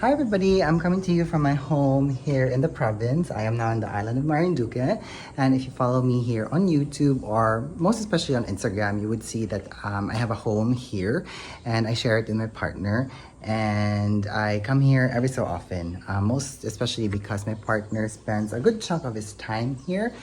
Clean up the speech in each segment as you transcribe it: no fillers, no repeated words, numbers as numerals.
Hi everybody, I'm coming to you from my home here in the province. I am now in the island of Marinduque, and if you follow me here on YouTube or most especially on Instagram, you would see that I have a home here and I share it with my partner, and I come here every so often, most especially because my partner spends a good chunk of his time here,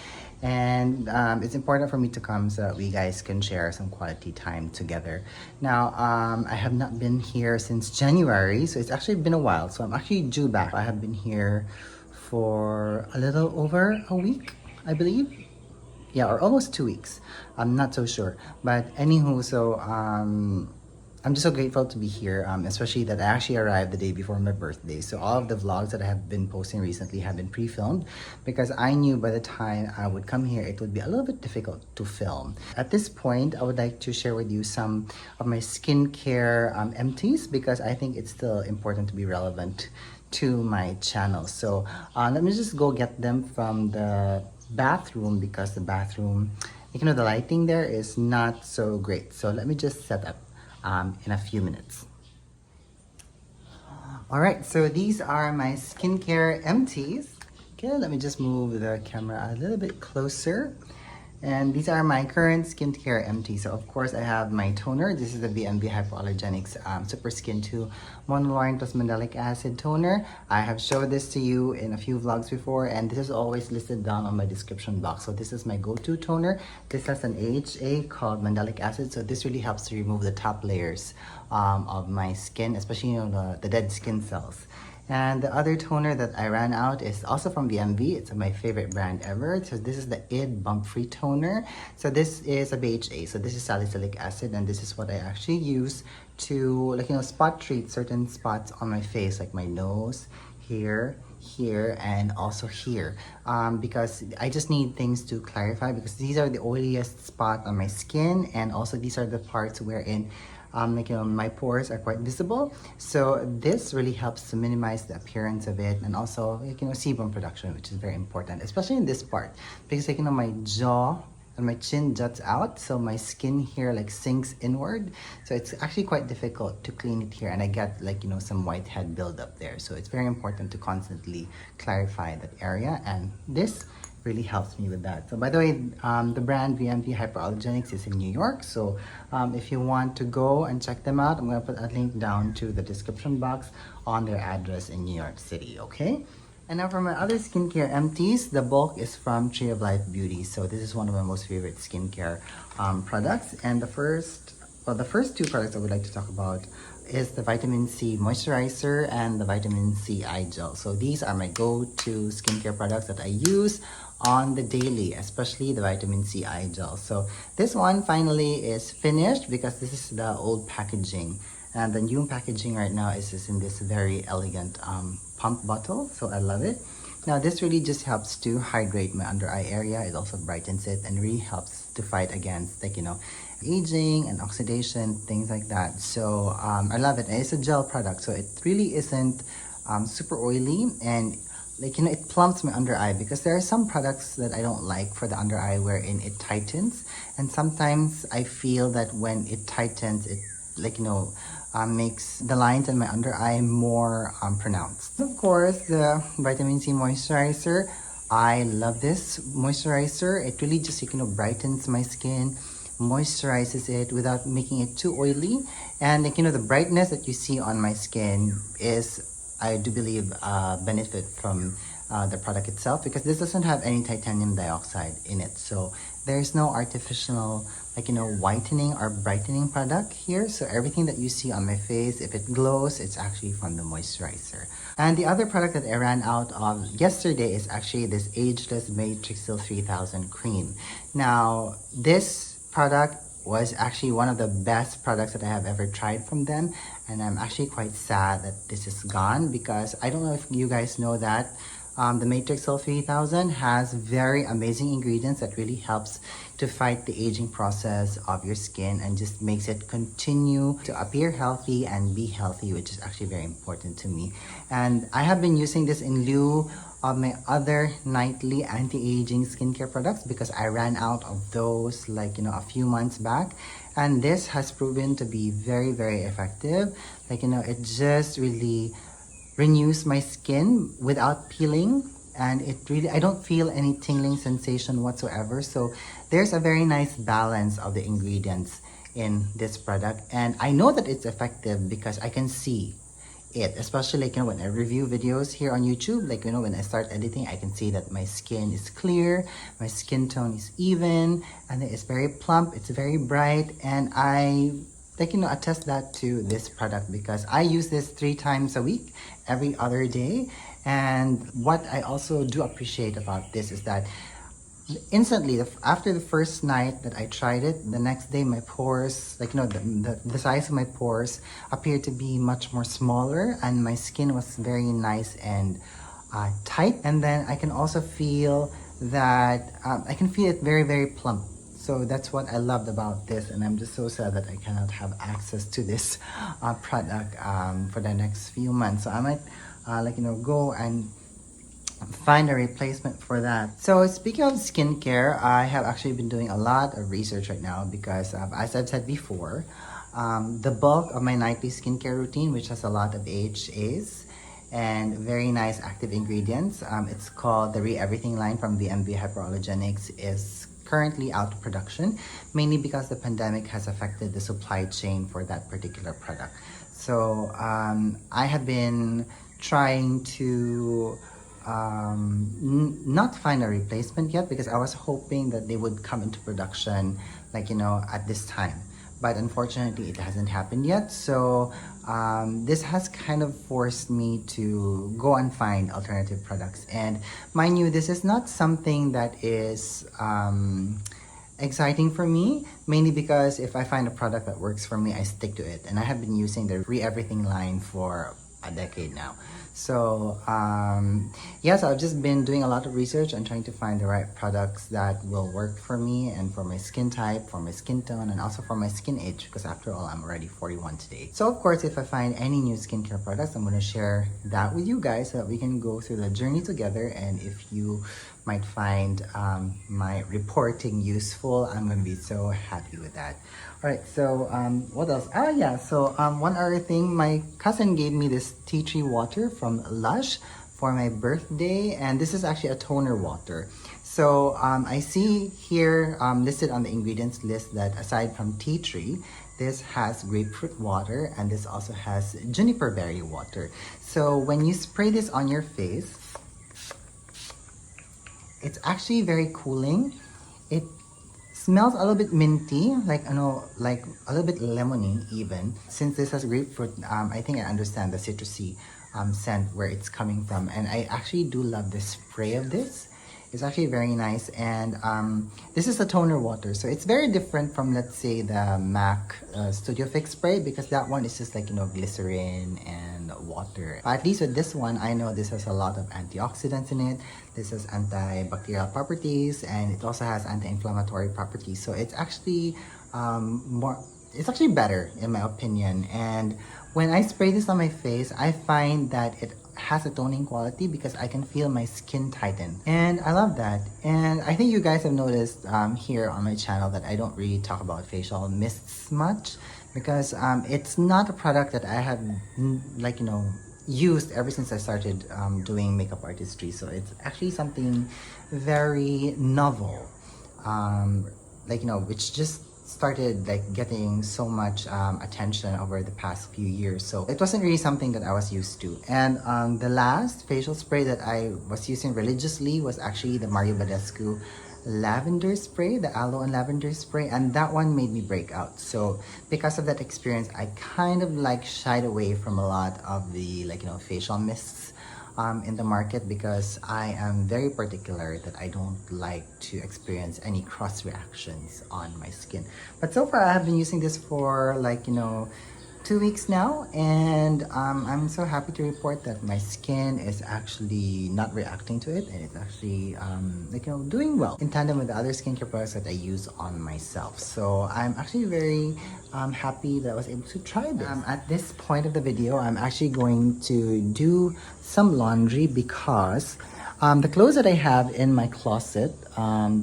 and it's important for me to come so that we guys can share some quality time together. Now, I have not been here since January, so it's actually been a while. So I'm actually due back. I have been here for a little over a week, I believe. Yeah, or almost 2 weeks. I'm not so sure. But anywho, so I'm just so grateful to be here, especially that I actually arrived the day before my birthday. So all of the vlogs that I have been posting recently have been pre-filmed because I knew by the time I would come here, it would be a little bit difficult to film. At this point, I would like to share with you some of my skincare empties because I think it's still important to be relevant to my channel. So let me just go get them from the bathroom because the bathroom, the lighting there is not so great. So let me just set up in a few minutes. All right, so these are my skincare empties. Okay, let me just move the camera a little bit closer. And these are my current skincare empties. So of course I have my toner. This is the VMV Hypoallergenics Super Skin 2 Monolaurin plus Mandelic Acid Toner. I have showed this to you in a few vlogs before, and this is always listed down on my description box. So this is my go-to toner. This has an AHA called Mandelic Acid. So this really helps to remove the top layers of my skin, especially the dead skin cells. And the other toner that I ran out is also from VMV. It's my favorite brand ever. So this is the ID Bump Free Toner. So this is a BHA. So this is salicylic acid, and this is what I actually use to spot treat certain spots on my face, like my nose, here, and also here, because I just need things to clarify because these are the oiliest spot on my skin, and also these are the parts wherein my pores are quite visible. So this really helps to minimize the appearance of it, and also sebum production, which is very important, especially in this part because my jaw and my chin juts out, so my skin here sinks inward, so it's actually quite difficult to clean it here, and I get some whitehead buildup there. So it's very important to constantly clarify that area, and this really helps me with that. So by the way, the brand VMV Hypoallergenics is in New York. So if you want to go and check them out, I'm going to put a link down to the description box on their address in New York City, okay? And now for my other skincare empties, the bulk is from Tree of Life Beauty. So this is one of my most favorite skincare products. And the first two products I would like to talk about is the Vitamin C Moisturizer and the Vitamin C Eye Gel. So these are my go-to skincare products that I use on the daily, especially the Vitamin C Eye Gel. So this one finally is finished because this is the old packaging. And the new packaging right now is just in this very elegant pump bottle. So I love it. Now this really just helps to hydrate my under eye area. It also brightens it and really helps to fight against aging and oxidation, things like that. So I love it. And it's a gel product, so it really isn't super oily, and it plumps my under eye because there are some products that I don't like for the under eye wherein it tightens, and sometimes I feel that when it tightens, it makes the lines in my under eye more pronounced. Of course, the Vitamin C Moisturizer. I love this moisturizer. It really just brightens my skin, moisturizes it without making it too oily, and the brightness that you see on my skin is, I do believe, benefit from the product itself because this doesn't have any titanium dioxide in it. So there's no artificial whitening or brightening product here. So everything that you see on my face, if it glows, it's actually from the moisturizer. And the other product that I ran out of yesterday is actually this Ageless Matrixyl 3000 cream. Now this product was actually one of the best products that I have ever tried from them, and I'm actually quite sad that this is gone because I don't know if you guys know that the Matrixyl 3000 has very amazing ingredients that really helps to fight the aging process of your skin and just makes it continue to appear healthy and be healthy, which is actually very important to me. And I have been using this in lieu of my other nightly anti-aging skincare products because I ran out of those a few months back, and this has proven to be very, very effective. It just really renews my skin without peeling, and it really, I don't feel any tingling sensation whatsoever. So there's a very nice balance of the ingredients in this product, and I know that it's effective because I can see it, especially like, you know, when I review videos here on YouTube, like, you know, when I start editing, I can see that my skin is clear, my skin tone is even, and it's very plump, it's very bright, and I, like, you know, attest that to this product because I use this 3 times a week, every other day. And what I also do appreciate about this is that instantly, after the first night that I tried it, the next day my pores, like, you know, the size of my pores appeared to be much more smaller, and my skin was very nice and tight. And then I can also feel that I can feel it very, very plump. So that's what I loved about this, and I'm just so sad that I cannot have access to this product for the next few months. So I might like, you know, go and find a replacement for that. So speaking of skincare, I have actually been doing a lot of research right now because as I've said before, the bulk of my nightly skincare routine, which has a lot of AHAs and very nice active ingredients, it's called the Re-Everything line from VMV Hypoallergenics, is currently out of production, mainly because the pandemic has affected the supply chain for that particular product. So I have been trying to not find a replacement yet because I was hoping that they would come into production, like, you know, at this time, but unfortunately it hasn't happened yet. So this has kind of forced me to go and find alternative products, and mind you, this is not something that is exciting for me, mainly because if I find a product that works for me, I stick to it, and I have been using the Re-Everything line for a decade now. So yeah, so I've just been doing a lot of research and trying to find the right products that will work for me and for my skin type, for my skin tone, and also for my skin age, because after all, I'm already 41 today. So of course, if I find any new skincare products, I'm going to share that with you guys so that we can go through the journey together. And if you might find my reporting useful, I'm going to be so happy with that. All right, so what else? Oh yeah, so one other thing, my cousin gave me this tea tree water from Lush for my birthday, and this is actually a toner water. So I see here listed on the ingredients list that aside from tea tree, this has grapefruit water, and this also has juniper berry water. So when you spray this on your face, it's actually very cooling. It smells a little bit minty, like, I know, like a little bit lemony even. Since this has grapefruit, I think I understand the citrusy scent where it's coming from, and I actually do love the spray of this. It's actually very nice, and this is a toner water, so it's very different from, let's say, the MAC Studio Fix spray, because that one is just like, you know, glycerin and water. But at least with this one, I know this has a lot of antioxidants in it. This has antibacterial properties, and it also has anti-inflammatory properties. So it's actually it's actually better in my opinion. And when I spray this on my face, I find that it has a toning quality because I can feel my skin tighten, and I love that. And I think you guys have noticed here on my channel that I don't really talk about facial mists much because it's not a product that I have, like, you know, used ever since I started doing makeup artistry. So it's actually something very novel, like, you know, which just started like getting so much attention over the past few years. So it wasn't really something that I was used to. And the last facial spray that I was using religiously was actually the Mario Badescu lavender spray, the aloe and lavender spray, and that one made me break out. So because of that experience, I kind of like shied away from a lot of the, like, you know, facial mists in the market, because I am very particular that I don't like to experience any cross reactions on my skin. But so far I have been using this for, like, you know, 2 weeks now, and I'm so happy to report that my skin is actually not reacting to it, and it's actually like, you know, doing well in tandem with the other skincare products that I use on myself. So I'm actually very happy that I was able to try this. At this point of the video, I'm actually going to do some laundry because the clothes that I have in my closet,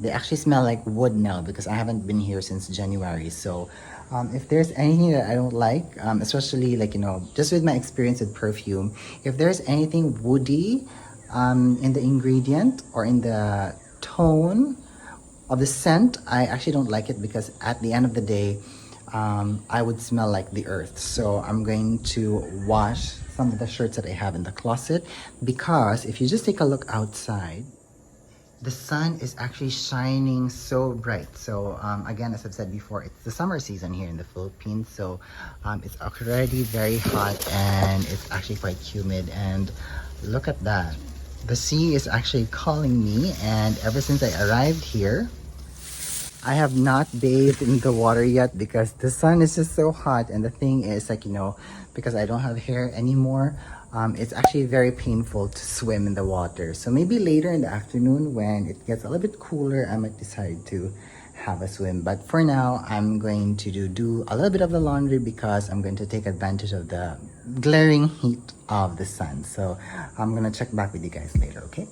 they actually smell like wood now because I haven't been here since January. So If there's anything that I don't like, especially like, just with my experience with perfume, if there's anything woody in the ingredient or in the tone of the scent, I actually don't like it, because at the end of the day, I would smell like the earth. So I'm going to wash some of the shirts that I have in the closet, because if you just take a look outside, the sun is actually shining so bright. So again, as I've said before, it's the summer season here in the Philippines. So it's already very hot, and it's actually quite humid. And look at that. The sea is actually calling me, and ever since I arrived here, I have not bathed in the water yet, because the sun is just so hot. And the thing is, like, because I don't have hair anymore, it's actually very painful to swim in the water. So maybe later in the afternoon, when it gets a little bit cooler, I might decide to have a swim. But for now, I'm going to do a little bit of the laundry, because I'm going to take advantage of the glaring heat of the sun. So I'm gonna check back with you guys later, okay?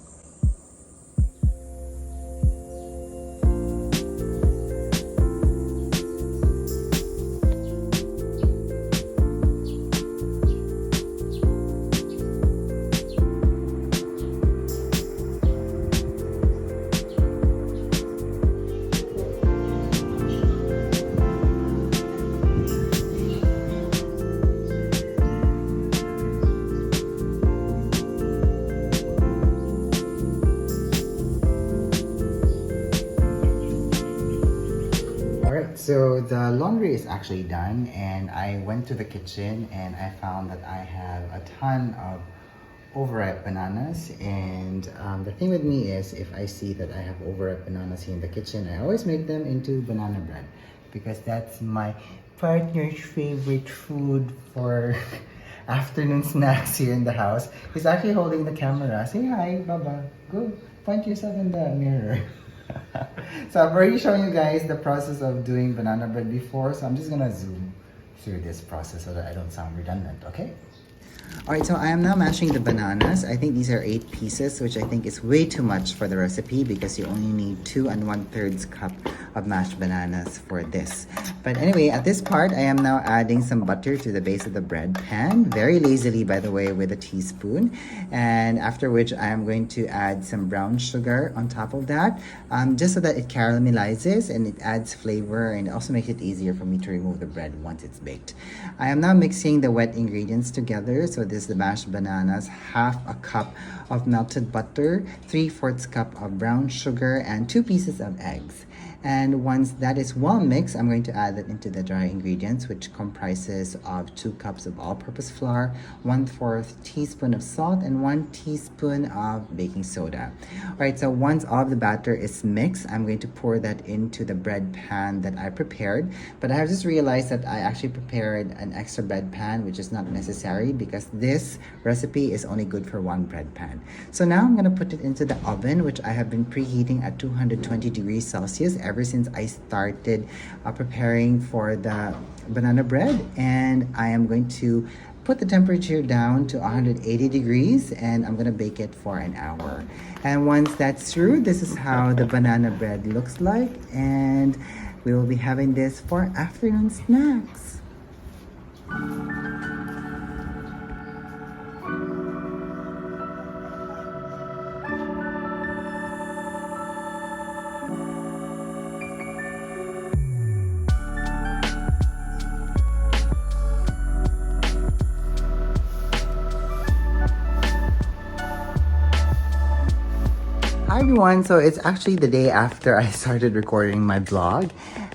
So the laundry is actually done, and I went to the kitchen and I found that I have a ton of overripe bananas. And the thing with me is, if I see that I have overripe bananas here in the kitchen, I always make them into banana bread, because that's my partner's favorite food for afternoon snacks here in the house. He's actually holding the camera. Say hi, Baba. Go point yourself in the mirror. So I've already shown you guys the process of doing banana bread before, so I'm just gonna zoom through this process so that I don't sound redundant, okay? Alright, so I am now mashing the bananas. I think these are 8 pieces, which I think is way too much for the recipe, because you only need 2 1/3 cup of mashed bananas for this. But anyway, at this part, I am now adding some butter to the base of the bread pan, very lazily, by the way, with a teaspoon. And after which, I am going to add some brown sugar on top of that, just so that it caramelizes and it adds flavor, and also makes it easier for me to remove the bread once it's baked. I am now mixing the wet ingredients together. So this is the mashed bananas, half a cup of melted butter, 3/4 cup of brown sugar, and 2 pieces of eggs. And once that is well mixed, I'm going to add it into the dry ingredients, which comprises of 2 cups of all-purpose flour, 1/4 teaspoon of salt, and 1 teaspoon of baking soda. All right, so once all of the batter is mixed, I'm going to pour that into the bread pan that I prepared. But I have just realized that I actually prepared an extra bread pan, which is not necessary, because this recipe is only good for 1 bread pan. So now I'm going to put it into the oven, which I have been preheating at 220 degrees Celsius ever since I started preparing for the banana bread. And I am going to put the temperature down to 180 degrees, and I'm gonna bake it for an hour. And once that's through, this is how the banana bread looks like, and we will be having this for afternoon snacks. Hi everyone, so it's actually the day after I started recording my vlog,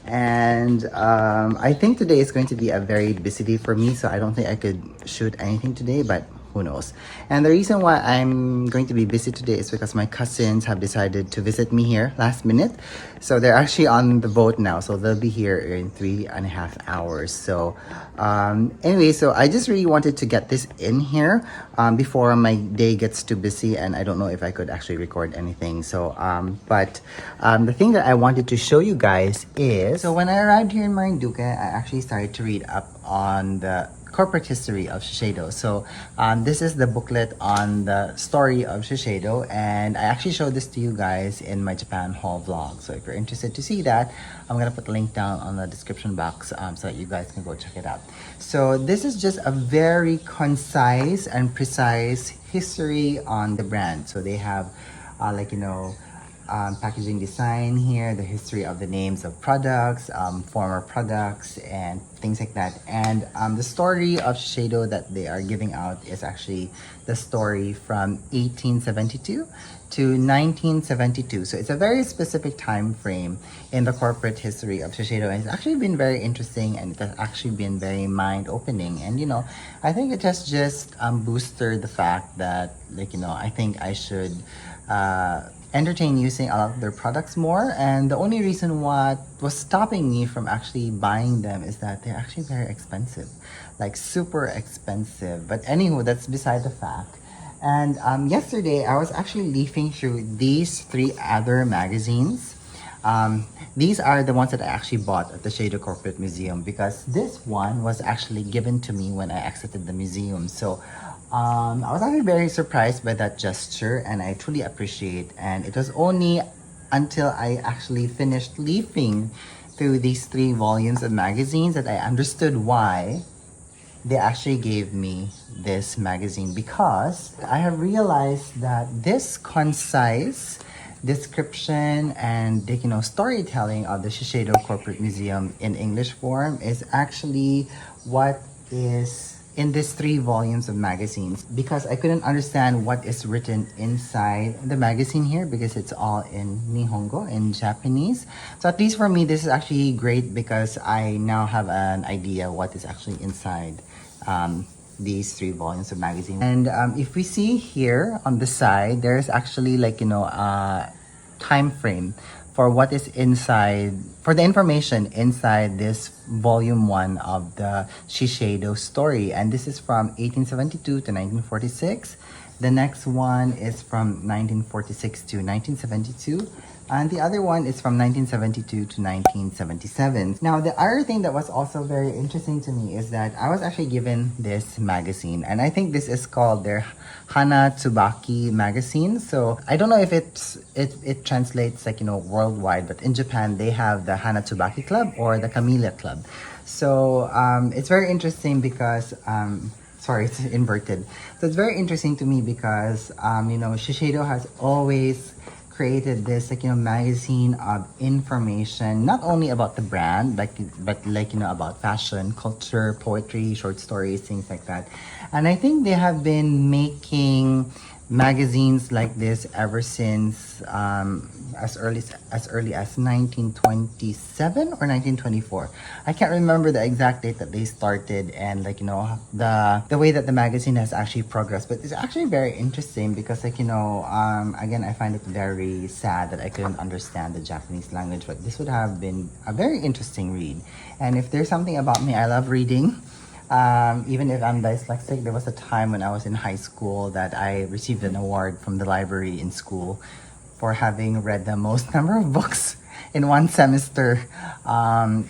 and I think today is going to be a very busy day for me, so I don't think I could shoot anything today, but who knows. And the reason why I'm going to be busy today is because my cousins have decided to visit me here last minute. So they're actually on the boat now, so they'll be here in 3.5 hours. So anyway, so I just really wanted to get this in here before my day gets too busy, and I don't know if I could actually record anything. So but the thing that I wanted to show you guys is, so when I arrived here in Marinduque, I actually started to read up on the corporate history of Shiseido. So this is the booklet on the story of Shiseido, and I actually showed this to you guys in my Japan haul vlog. So if you're interested to see that, I'm gonna put the link down on the description box so that you guys can go check it out. So this is just a very concise and precise history on the brand. So they have packaging design here, the history of the names of products, former products, and things like that. And the story of Shiseido that they are giving out is actually the story from 1872 to 1972. So it's a very specific time frame in the corporate history of Shiseido, and it's actually been very interesting, and it has actually been very mind-opening. And I think it has just boosted the fact that I think I should entertain using a lot of their products more. And the only reason what was stopping me from actually buying them is that they're actually very expensive, like super expensive. But anywho, that's beside the fact. And yesterday I was actually leafing through these 3 other magazines. These are the ones that I actually bought at the Shiseido Corporate Museum, because this one was actually given to me when I exited the museum. So I was actually very surprised by that gesture, and I truly appreciate. And it was only until I actually finished leafing through these 3 volumes of magazines that I understood why they actually gave me this magazine, because I have realized that this concise description and storytelling of the Shiseido Corporate Museum in English form is actually what is in these 3 volumes of magazines, because I couldn't understand what is written inside the magazine here because it's all in Nihongo, in Japanese. So at least for me, this is actually great because I now have an idea what is actually inside these 3 volumes of magazine. And if we see here on the side, there's actually a time frame for what is inside, for the information inside this volume 1 of the Shiseido story. And this is from 1872 to 1946. The next one is from 1946 to 1972. And the other one is from 1972 to 1977. Now, the other thing that was also very interesting to me is that I was actually given this magazine, and I think this is called their Hana Tsubaki magazine. So I don't know if it translates worldwide, but in Japan they have the Hana Tsubaki Club or the Camellia Club. So it's very interesting because sorry, it's inverted. So it's very interesting to me because Shiseido has always created this magazine of information, not only about the brand, but about fashion, culture, poetry, short stories, things like that. And I think they have been making magazines like this ever since as early as 1927 or 1924. I can't remember the exact date that they started, and the way that the magazine has actually progressed. But it's actually very interesting because again, I find it very sad that I couldn't understand the Japanese language, but this would have been a very interesting read. And if there's something about me, I love reading. Even if I'm dyslexic, there was a time when I was in high school that I received an award from the library in school for having read the most number of books in one semester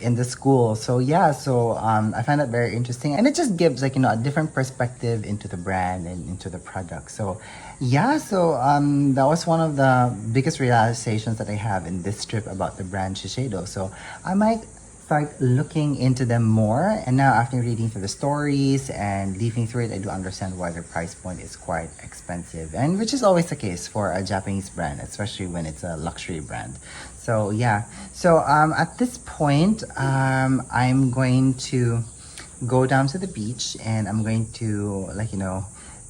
in the school. So yeah, I find that very interesting, and it just gives a different perspective into the brand and into the product. So yeah, that was one of the biggest realizations that I have in this trip about the brand Shiseido. So I might start looking into them more, and now after reading through the stories and leafing through it, I do understand why their price point is quite expensive, and which is always the case for a Japanese brand, especially when it's a luxury brand. So yeah, at this point I'm going to go down to the beach, and I'm going to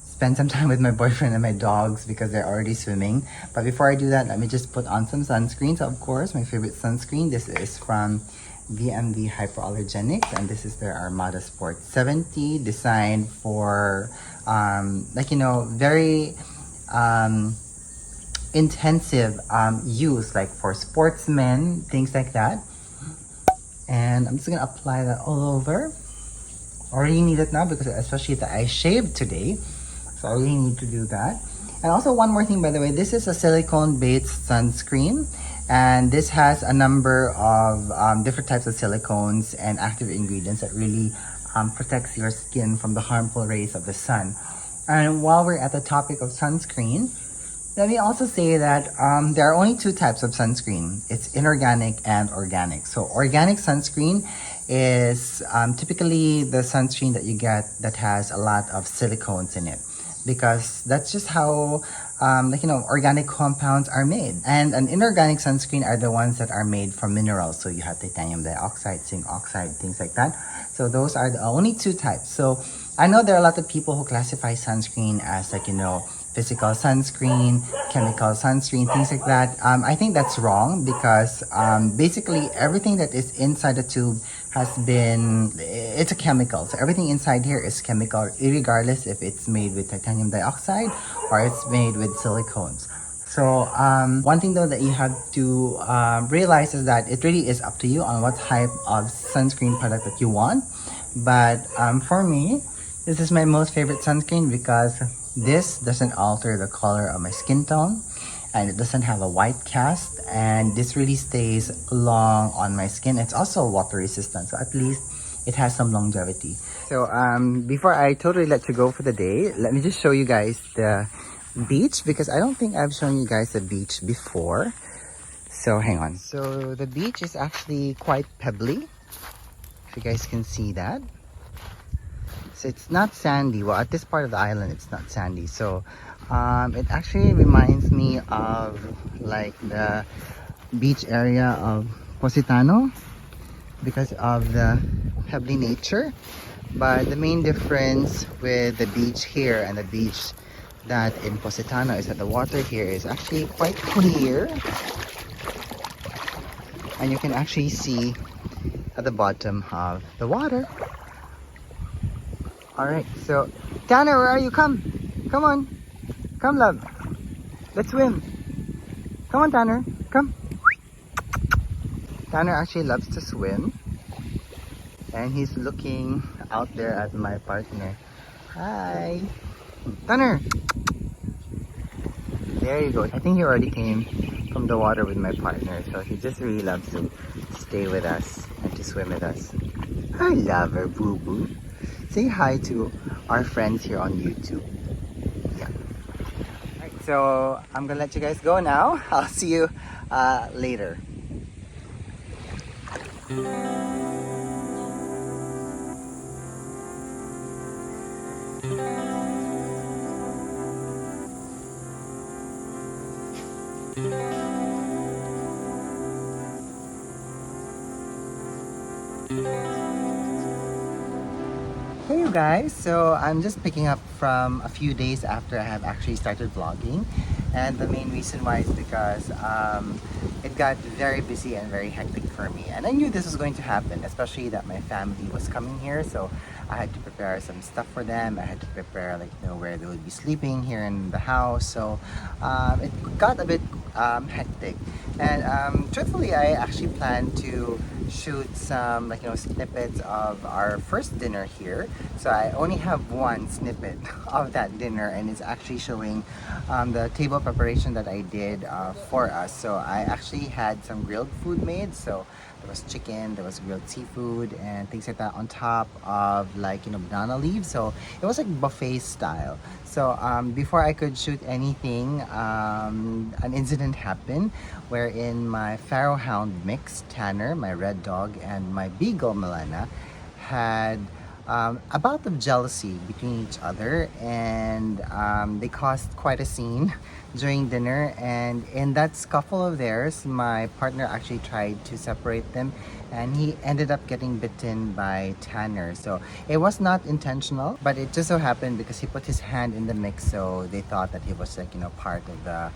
spend some time with my boyfriend and my dogs because they're already swimming. But before I do that, let me just put on some sunscreen. So of course, my favorite sunscreen, this is from VMV Hypoallergenics, and this is their Armada Sport 70, designed for very intensive use, like for sportsmen, things like that. And I'm just gonna apply that all over. Already need it now because especially that I shaved today, so I really need to do that. And also one more thing, by the way, this is a silicone-based sunscreen. And this has a number of different types of silicones and active ingredients that really protects your skin from the harmful rays of the sun. And while we're at the topic of sunscreen, let me also say that there are only two types of sunscreen. It's inorganic and organic. So organic sunscreen is typically the sunscreen that you get that has a lot of silicones in it, because that's just how organic compounds are made. And an inorganic sunscreen are the ones that are made from minerals. So you have titanium dioxide, zinc oxide, things like that. So those are the only two types. So I know there are a lot of people who classify sunscreen as physical sunscreen, chemical sunscreen, things like that. I think that's wrong, because basically everything that is inside the tube it's a chemical. So everything inside here is chemical, regardless if it's made with titanium dioxide or it's made with silicones. So one thing though that you have to realize is that it really is up to you on what type of sunscreen product that you want. But for me, this is my most favorite sunscreen because this doesn't alter the color of my skin tone, and it doesn't have a white cast, and this really stays long on my skin. It's also water resistant, so at least it has some longevity. So before I totally let you go for the day, let me just show you guys the beach, because I don't think I've shown you guys the beach before. So hang on. So the beach is actually quite pebbly, if you guys can see that. So it's not sandy. Well, at this part of the island, it's not sandy. So it actually reminds me of like the beach area of Positano because of the pebbly nature. But the main difference with the beach here and the beach that in Positano is that the water here is actually quite clear, and you can actually see at the bottom of the water. Alright, so Tanner, where are you? Come on, come love, let's swim. Come on Tanner, come. Tanner actually loves to swim, and he's looking out there at my partner. Hi Tanner, there you go. I think he already came from the water with my partner, so he just really loves to stay with us and to swim with us. I love her, boo boo. Say hi to our friends here on YouTube. Yeah. Alright, so I'm gonna let you guys go now. I'll see you later. Hey you guys, so I'm just picking up from a few days after I have actually started vlogging, and the main reason why is because it got very busy and very hectic for me, and I knew this was going to happen, especially that my family was coming here. So I had to prepare some stuff for them. I had to prepare where they would be sleeping here in the house. So it got a bit hectic, and truthfully I actually planned to shoot some snippets of our first dinner here. So I only have one snippet of that dinner, and it's actually showing the table preparation that I did for us. So I actually had some grilled food made. So there was chicken, there was grilled seafood and things like that on top of banana leaves. So it was like buffet style. So before I could shoot anything, an incident happened wherein my Pharaoh Hound mix, Tanner, my red dog, and my Beagle, Milena, had a bout of jealousy between each other, and they caused quite a scene during dinner. And in that scuffle of theirs, my partner actually tried to separate them, and he ended up getting bitten by Tanner. So it was not intentional, but it just so happened because he put his hand in the mix, so they thought that he was part of the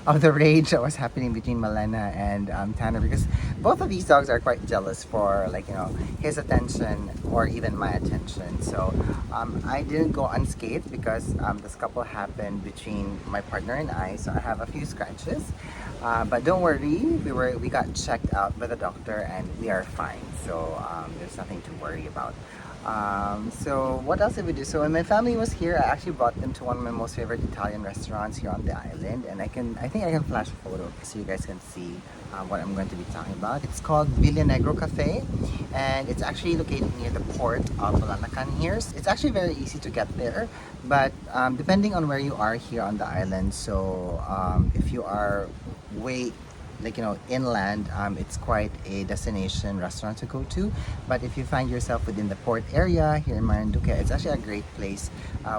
of the rage that was happening between Milena and Tanner, because both of these dogs are quite jealous for his attention or even my attention. So I didn't go unscathed because the scuffle happened between my partner and I. So I have a few scratches, but don't worry, we got checked out by the doctor and we are fine. So there's nothing to worry about. So what else did we do? So when my family was here, I actually brought them to one of my most favorite Italian restaurants here on the island, and I think I can flash a photo so you guys can see what I'm going to be talking about. It's called Villa Negro Cafe, and it's actually located near the port of Malalacan here. It's actually very easy to get there, but depending on where you are here on the island, so if you are way inland, it's quite a destination restaurant to go to. But if you find yourself within the port area here in Marinduque, it's actually a great place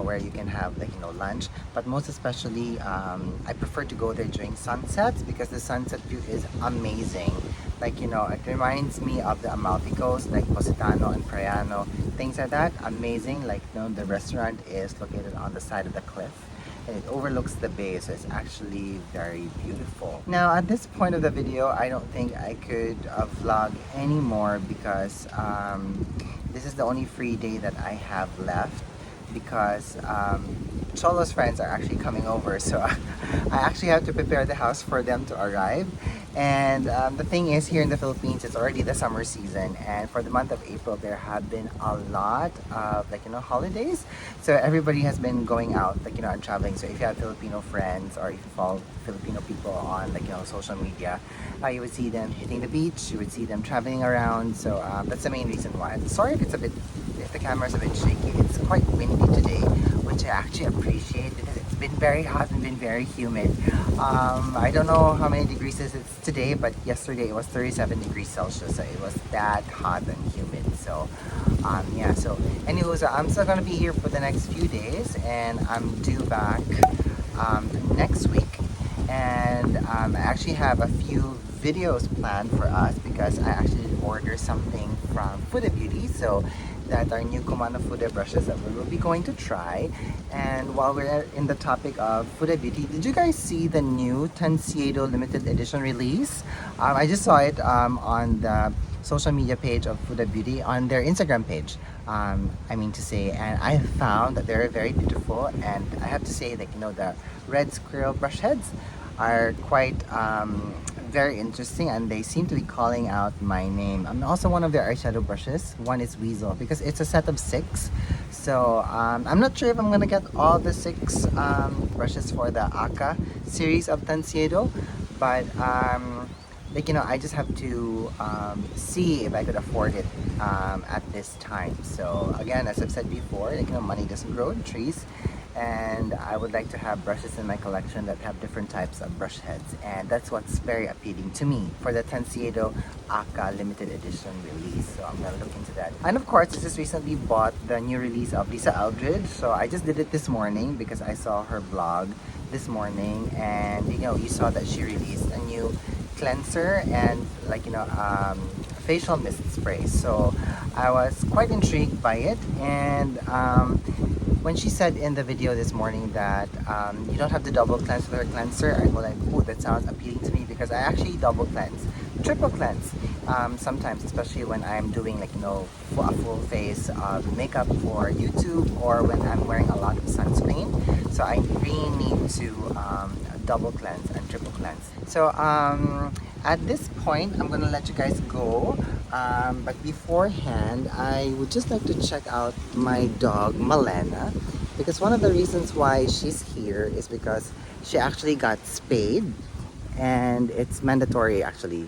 where you can have lunch. But most especially, I prefer to go there during sunsets because the sunset view is amazing. It reminds me of the Amalfi Coast, like Positano and Praiano, things like that. Amazing. The restaurant is located on the side of the cliff, and it overlooks the bay, so it's actually very beautiful. Now at this point of the video, I don't think I could vlog anymore because this is the only free day that I have left, because Cholo's friends are actually coming over, so I actually have to prepare the house for them to arrive. And the thing is, here in the Philippines, it's already the summer season, and for the month of April, there have been a lot of holidays. So everybody has been going out, and traveling. So if you have Filipino friends or if you follow Filipino people on social media, you would see them hitting the beach. You would see them traveling around. So that's the main reason why. Sorry if the camera is a bit shaky. It's quite windy today, which I actually appreciate because it's been very hot and been very humid. I don't know how many degrees it's today, but yesterday it was 37 degrees Celsius, so it was that hot and humid. So yeah, so anyways, I'm still gonna be here for the next few days, and I'm due back next week. And I actually have a few videos planned for us because I actually ordered something from Fude Beauty. So that are new Kumano Fude brushes that we will be going to try. And while we're in the topic of Fude Beauty, did you guys see the new Tanseido limited edition release? I just saw it on the social media page of Fude Beauty, on their Instagram page, I mean to say, and I found that they're very beautiful. And I have to say that the red squirrel brush heads are quite very interesting, and they seem to be calling out my name. I'm also one of their eyeshadow brushes. One is Weasel because it's a set of 6. So I'm not sure if I'm gonna get all the 6 brushes for the Aka series of Tanseido, but I just have to see if I could afford it at this time. So again, as I've said before, money doesn't grow on trees, and I would like to have brushes in my collection that have different types of brush heads, and that's what's very appealing to me for the Tanseido Aka limited edition release. So I'm gonna look into that. And of course, I just recently bought the new release of Lisa Eldridge, so I just did it this morning because I saw her blog this morning, and you saw that she released a new cleanser and facial mist spray. So I was quite intrigued by it, and when she said in the video this morning that you don't have to double cleanse with her cleanser, I was like, oh, that sounds appealing to me because I actually double cleanse, triple cleanse sometimes, especially when I'm doing a full face of makeup for YouTube, or when I'm wearing a lot of sunscreen. So I really need to double cleanse and triple cleanse. So at this point, I'm gonna let you guys go. But beforehand, I would just like to check out my dog, Malena, because one of the reasons why she's here is because she actually got spayed, and it's mandatory actually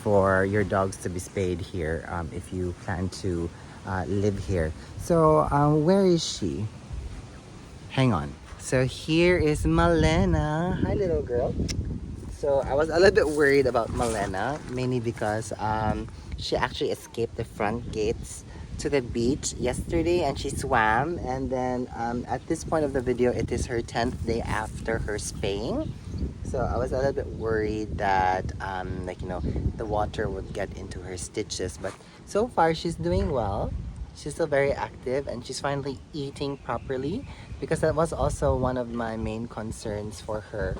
for your dogs to be spayed here if you plan to live here. So where is she? Hang on. So here is Malena. Hi, little girl. So I was a little bit worried about Malena, mainly because she actually escaped the front gates to the beach yesterday, and she swam. And then at this point of the video, it is her 10th day after her spaying. So I was a little bit worried that the water would get into her stitches, but so far she's doing well. She's still very active, and she's finally eating properly, because that was also one of my main concerns for her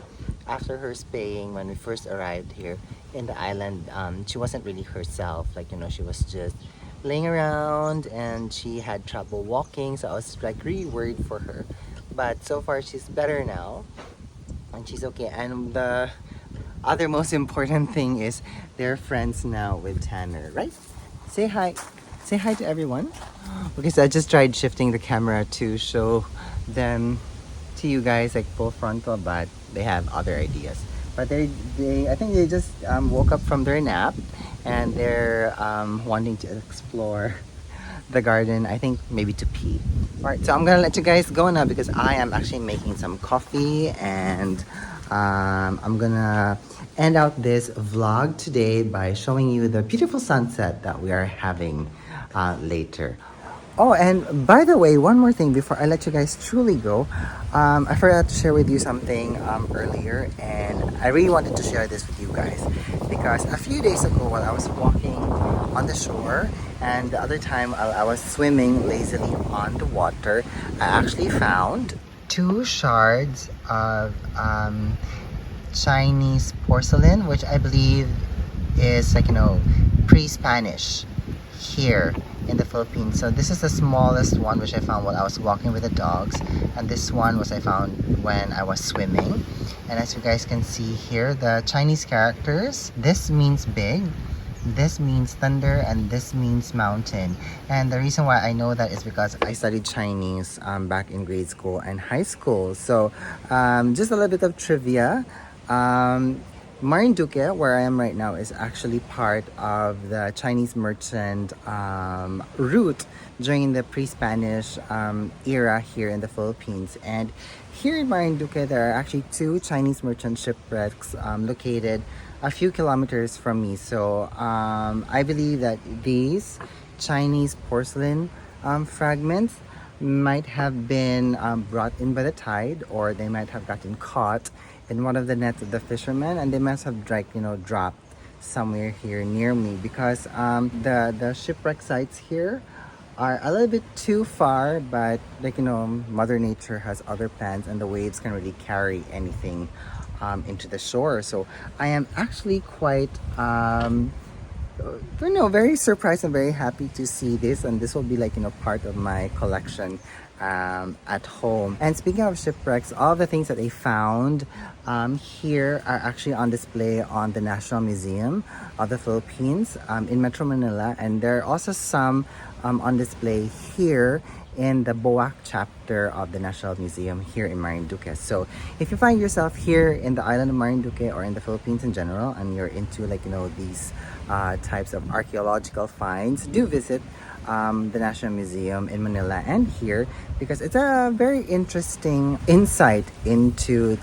after her spaying. When we first arrived here in the island, she wasn't really herself. She was just laying around, and she had trouble walking, so I was really worried for her. But so far she's better now, and she's okay. And the other most important thing is they're friends now with Tanner, right? Say hi to everyone. Okay, so I just tried shifting the camera to show them to you guys like full frontal, but they have other ideas. But I think they just woke up from their nap and they're wanting to explore the garden. I think maybe to pee. All right, so I'm gonna let you guys go now because I am actually making some coffee and I'm gonna end out this vlog today by showing you the beautiful sunset that we are having later. Oh, and by the way, one more thing before I let you guys truly go. I forgot to share with you something earlier, and I really wanted to share this with you guys because a few days ago while I was walking on the shore and the other time I was swimming lazily on the water, I actually found 2 shards of Chinese porcelain, which I believe is like, pre-Spanish here in the Philippines. So this is the smallest one which I found while I was walking with the dogs, and this one was I found when I was swimming. And as you guys can see here, the Chinese characters, this means big, this means thunder, and this means mountain. And the reason why I know that is because I studied Chinese back in grade school and high school. So just a little bit of trivia. Marinduque, where I am right now, is actually part of the Chinese merchant route during the pre-Spanish era here in the Philippines. And here in Marinduque, there are actually 2 Chinese merchant shipwrecks located a few kilometers from me. So I believe that these Chinese porcelain fragments might have been brought in by the tide, or they might have gotten caught in one of the nets of the fishermen, and they must have dropped somewhere here near me because the shipwreck sites here are a little bit too far, but Mother Nature has other plans and the waves can really carry anything into the shore. So I am actually quite very surprised and very happy to see this, and this will be part of my collection at home. And speaking of shipwrecks, all the things that they found here are actually on display on the National Museum of the Philippines in Metro Manila, and there are also some on display here in the Boac chapter of the National Museum here in Marinduque. So if you find yourself here in the island of Marinduque or in the Philippines in general, and you're into these types of archaeological finds, do visit the National Museum in Manila and here, because it's a very interesting insight into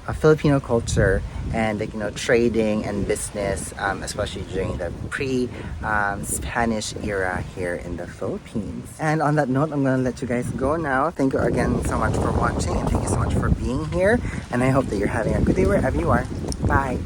a Filipino culture and trading and business, especially during the pre-Spanish era here in the Philippines. And on that note, I'm gonna let you guys go now. Thank you again so much for watching, and thank you so much for being here, and I hope that you're having a good day wherever you are. Bye.